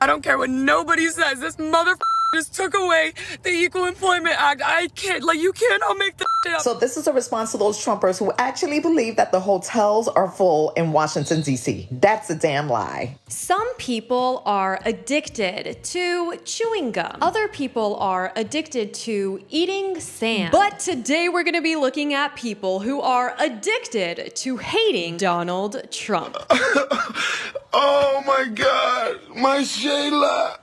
I don't care what nobody says. This motherfucker just took away the Equal Employment Act. I can't, like, you cannot make this shit up. So this is a response to those Trumpers who actually believe that the hotels are full in Washington, D.C. That's a damn lie. Some people are addicted to chewing gum. Other people are addicted to eating sand. But today we're gonna be looking at people who are addicted to hating Donald Trump. Oh my God, my Shayla.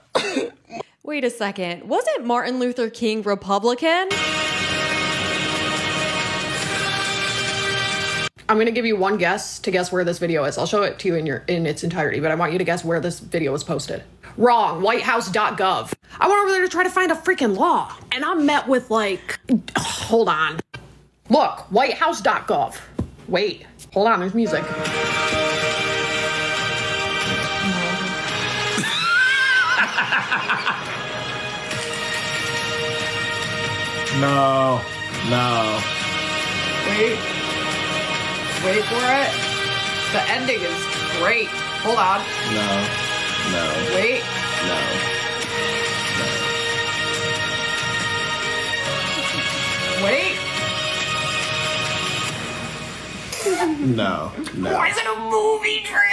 Wait a second, wasn't Martin Luther King Republican? I'm gonna give you one guess to guess where this video is. I'll show it to you in its entirety, but I want you to guess where this video was posted. Wrong, whitehouse.gov. I went over there to try to find a freaking law, and I'm met with like, hold on. Look, whitehouse.gov. Wait, hold on, there's music. No. Wait for it. The ending is great. Hold on. No. Wait. Wait. No. Why is it a movie trailer?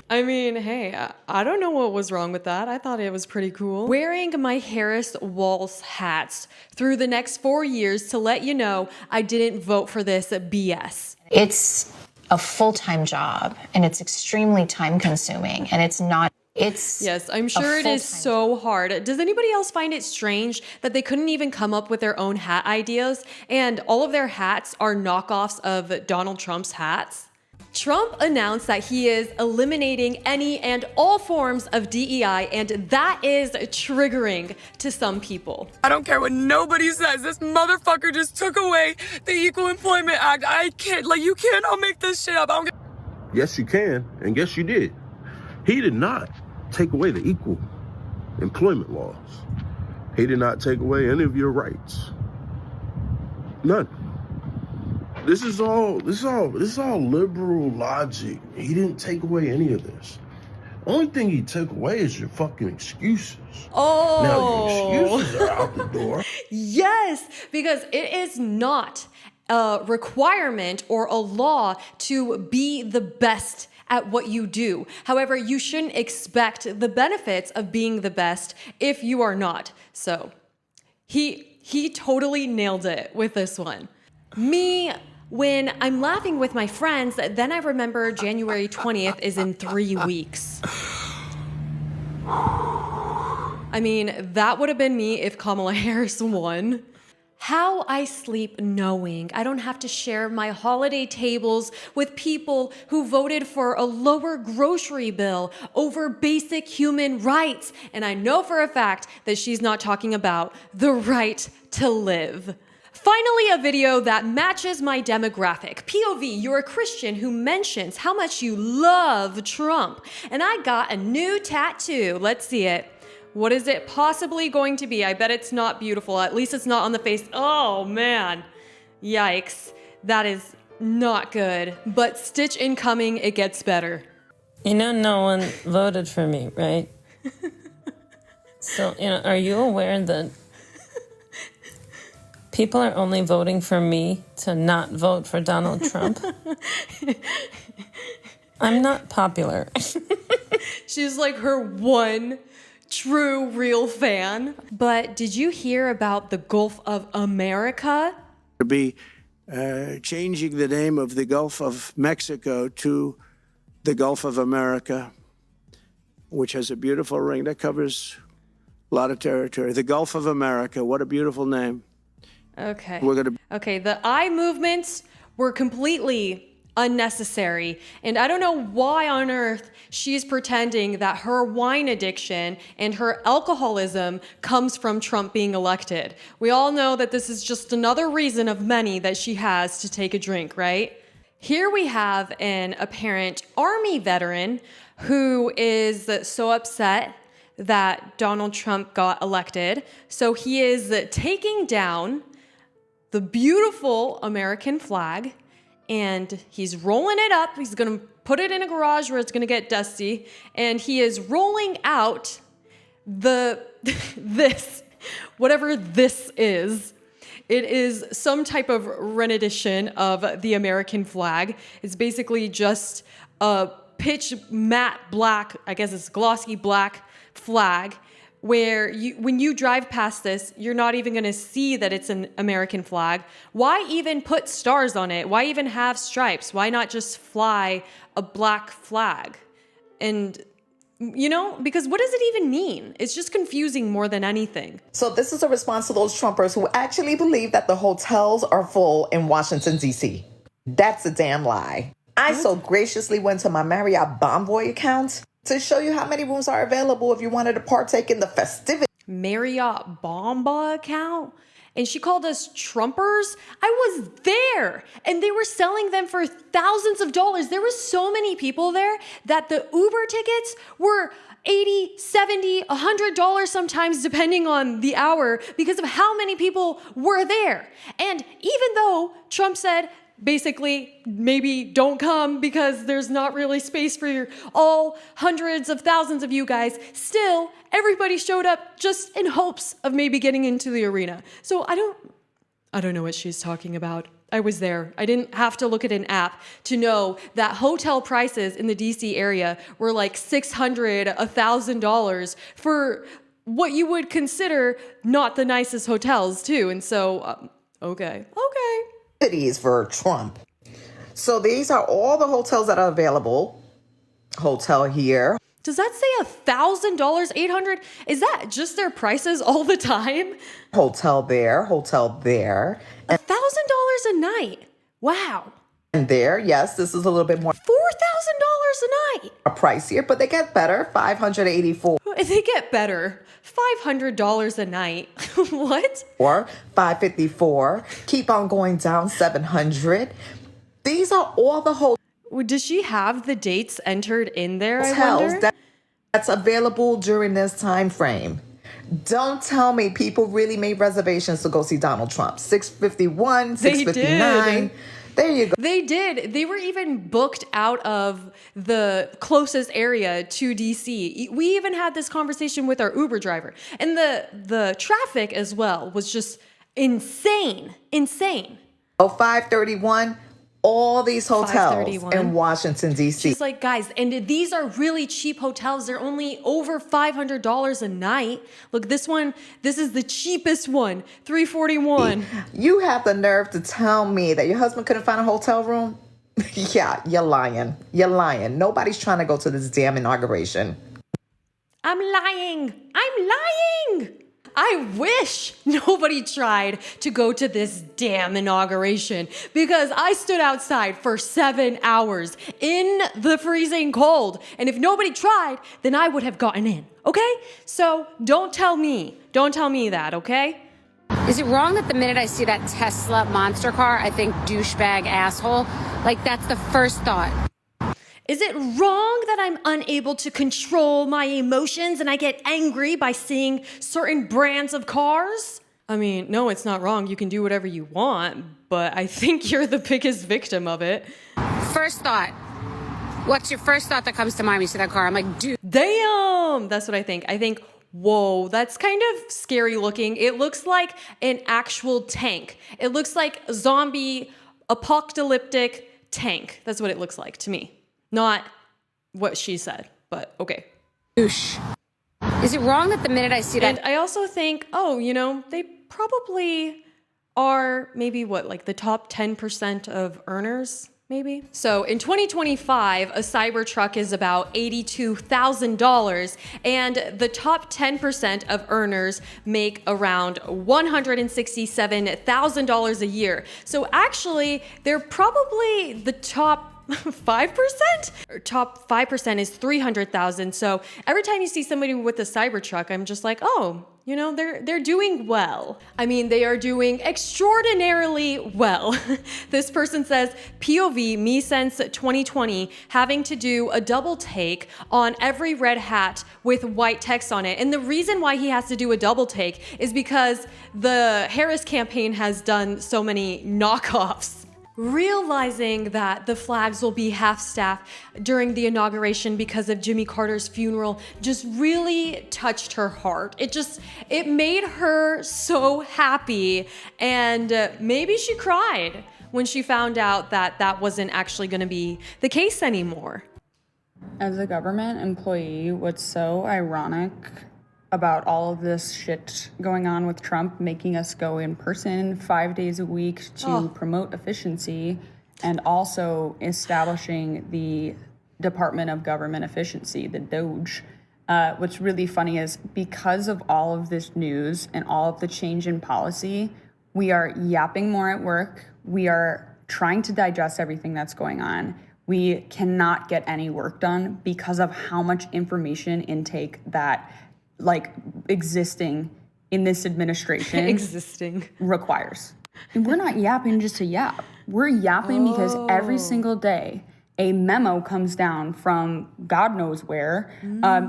I mean, hey, I don't know what was wrong with that. I thought it was pretty cool. Wearing my Harris Walz hats through the next 4 years to let you know I didn't vote for this BS. It's a full-time job and it's extremely time consuming and Yes, I'm sure it is so hard. Does anybody else find it strange that they couldn't even come up with their own hat ideas and all of their hats are knockoffs of Donald Trump's hats? Trump announced that he is eliminating any and all forms of DEI, and that is triggering to some people. I don't care what nobody says. This motherfucker just took away the Equal Employment Act. I can't, like, you cannot make this shit up. I don't get. Yes, you can, and yes, you did. He did not take away the equal employment laws. He did not take away any of your rights. None. This is all liberal logic. He didn't take away any of this. Only thing he took away is your fucking excuses. Oh. Now your excuses are out the door. Yes, because it is not a requirement or a law to be the best at what you do. However, you shouldn't expect the benefits of being the best if you are not. So he totally nailed it with this one. Me, when I'm laughing with my friends, then I remember January 20th is in 3 weeks. I mean, that would have been me if Kamala Harris won. How I sleep knowing I don't have to share my holiday tables with people who voted for a lower grocery bill over basic human rights. And I know for a fact that she's not talking about the right to live. Finally, a video that matches my demographic. POV, you're a Christian who mentions how much you love Trump. And I got a new tattoo. Let's see it. What is it possibly going to be? I bet it's not beautiful. At least it's not on the face. Oh, man. Yikes. That is not good. But Stitch incoming, it gets better. You know, no one voted for me, right? So, are you aware that people are only voting for me to not vote for Donald Trump? I'm not popular. She's like her one true, real fan. But did you hear about the Gulf of America? To be changing the name of the Gulf of Mexico to the Gulf of America, which has a beautiful ring that covers a lot of territory. The Gulf of America, what a beautiful name. Okay. The eye movements were completely unnecessary. And I don't know why on earth she's pretending that her wine addiction and her alcoholism comes from Trump being elected. We all know that this is just another reason of many that she has to take a drink, right? Here we have an apparent Army veteran who is so upset that Donald Trump got elected. So he is taking down the beautiful American flag and he's rolling it up. He's going to put it in a garage where it's gonna get dusty, and he is rolling out whatever this is. It is some type of rendition of the American flag. It's basically just a pitch matte black, I guess it's glossy black flag, where when you drive past this, you're not even gonna see that it's an American flag. Why even put stars on it? Why even have stripes? Why not just fly a black flag? And because what does it even mean? It's just confusing more than anything. So this is a response to those Trumpers who actually believe that the hotels are full in Washington, D.C. That's a damn lie. I so graciously went to my Marriott Bonvoy account to show you how many rooms are available if you wanted to partake in the festivities. Marriott Bomba account? And she called us Trumpers? I was there, and they were selling them for thousands of dollars. There were so many people there that the Uber tickets were $80, $70, $100 sometimes, depending on the hour, because of how many people were there. And even though Trump said, basically, maybe don't come because there's not really space for all hundreds of thousands of you guys, still, everybody showed up just in hopes of maybe getting into the arena. So I don't know what she's talking about. I was there. I didn't have to look at an app to know that hotel prices in the DC area were like $600, $1,000 for what you would consider not the nicest hotels too. And so, okay. For Trump. So these are all the hotels that are available. Hotel here. Does that say $1,000, $800? Is that just their prices all the time? Hotel there, hotel there. $1,000 a night. Wow. And there, yes, this is a little bit more. $4,000 a night. Pricier, but they get better. $584. They get better. $500 a night. What? Or $554. Keep on going down. $700. These are all the hotels. Does she have the dates entered in there? I wonder. That's available during this time frame. Don't tell me people really made reservations to go see Donald Trump. 651, 659. There you go. They did. They were even booked out of the closest area to DC. We even had this conversation with our Uber driver. And the traffic as well was just insane. 531. All these hotels in Washington, D.C. She's like, guys, and these are really cheap hotels. They're only over $500 a night. Look, this is the cheapest one, $341. You have the nerve to tell me that your husband couldn't find a hotel room? Yeah, you're lying. Nobody's trying to go to this damn inauguration. I'm lying. I wish nobody tried to go to this damn inauguration because I stood outside for 7 hours in the freezing cold. And if nobody tried, then I would have gotten in. Okay? So don't tell me that, okay? Is it wrong that the minute I see that Tesla monster car, I think douchebag asshole? Like, that's the first thought. Is it wrong that I'm unable to control my emotions and I get angry by seeing certain brands of cars? I mean, no, it's not wrong. You can do whatever you want, but I think you're the biggest victim of it. First thought. What's your first thought that comes to mind when you see that car? I'm like, dude. Damn! That's what I think. I think, whoa, that's kind of scary looking. It looks like an actual tank. It looks like a zombie apocalyptic tank. That's what it looks like to me. Not what she said, but okay. Oosh. Is it wrong that the minute I see that? And I also think, they probably are maybe the top 10% of earners, maybe? So in 2025, a Cybertruck is about $82,000, and the top 10% of earners make around $167,000 a year. So actually, they're probably the top 5%? Top 5% is 300,000. So every time you see somebody with a Cybertruck, I'm just like, they're doing well. I mean, they are doing extraordinarily well. This person says, POV, me since 2020, having to do a double take on every red hat with white text on it. And the reason why he has to do a double take is because the Harris campaign has done so many knockoffs. realizing that the flags will be half-staff during the inauguration because of Jimmy Carter's funeral just really touched her heart. It made her so happy, and maybe she cried when she found out that that wasn't actually going to be the case anymore. As a government employee, what's so ironic about all of this shit going on with Trump making us go in person 5 days a week to promote efficiency, and also establishing the Department of Government Efficiency, the DOGE. What's really funny is because of all of this news and all of the change in policy, we are yapping more at work. We are trying to digest everything that's going on. We cannot get any work done because of how much information intake that existing in this administration requires. And we're not yapping just to yap. We're yapping because every single day a memo comes down from God knows where,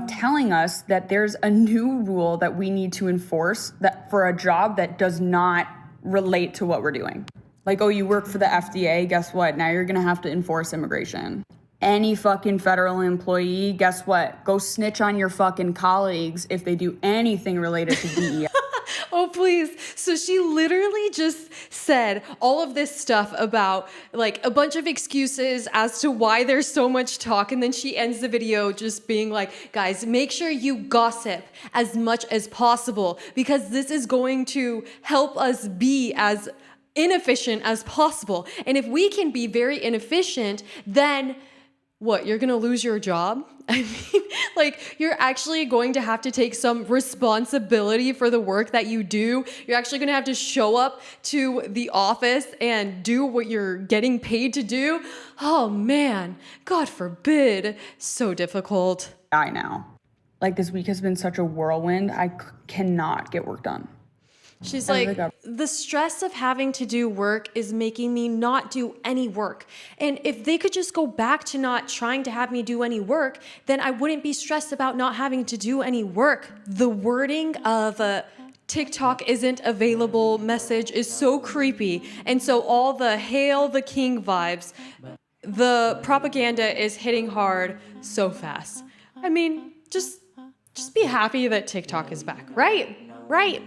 telling us that there's a new rule that we need to enforce that for a job that does not relate to what we're doing. Like, oh, you work for the FDA, guess what? Now you're gonna have to enforce immigration. Any fucking federal employee, guess what? Go snitch on your fucking colleagues if they do anything related to DEI. Oh, please. So she literally just said all of this stuff about like a bunch of excuses as to why there's so much talk. And then she ends the video just being like, guys, make sure you gossip as much as possible because this is going to help us be as inefficient as possible. And if we can be very inefficient, then what, you're gonna lose your job? I mean, like, you're actually going to have to take some responsibility for the work that you do. You're actually gonna have to show up to the office and do what you're getting paid to do. Oh man, God forbid. So difficult. I know. Like, this week has been such a whirlwind. I cannot get work done. She's like, the stress of having to do work is making me not do any work. And if they could just go back to not trying to have me do any work, then I wouldn't be stressed about not having to do any work. The wording of a TikTok isn't available message is so creepy. And so all the Hail the King vibes, the propaganda is hitting hard so fast. I mean, just be happy that TikTok is back, right? Right.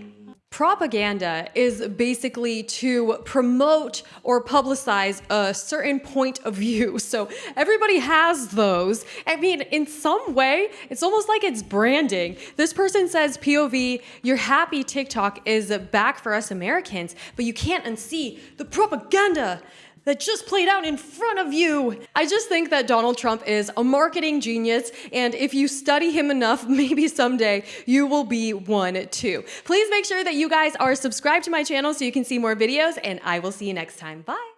Propaganda is basically to promote or publicize a certain point of view. So everybody has those. I mean, in some way, it's almost like it's branding. This person says, POV, you're happy TikTok is back for us Americans, but you can't unsee the propaganda that just played out in front of you. I just think that Donald Trump is a marketing genius, and if you study him enough, maybe someday you will be one too. Please make sure that you guys are subscribed to my channel so you can see more videos, and I will see you next time. Bye.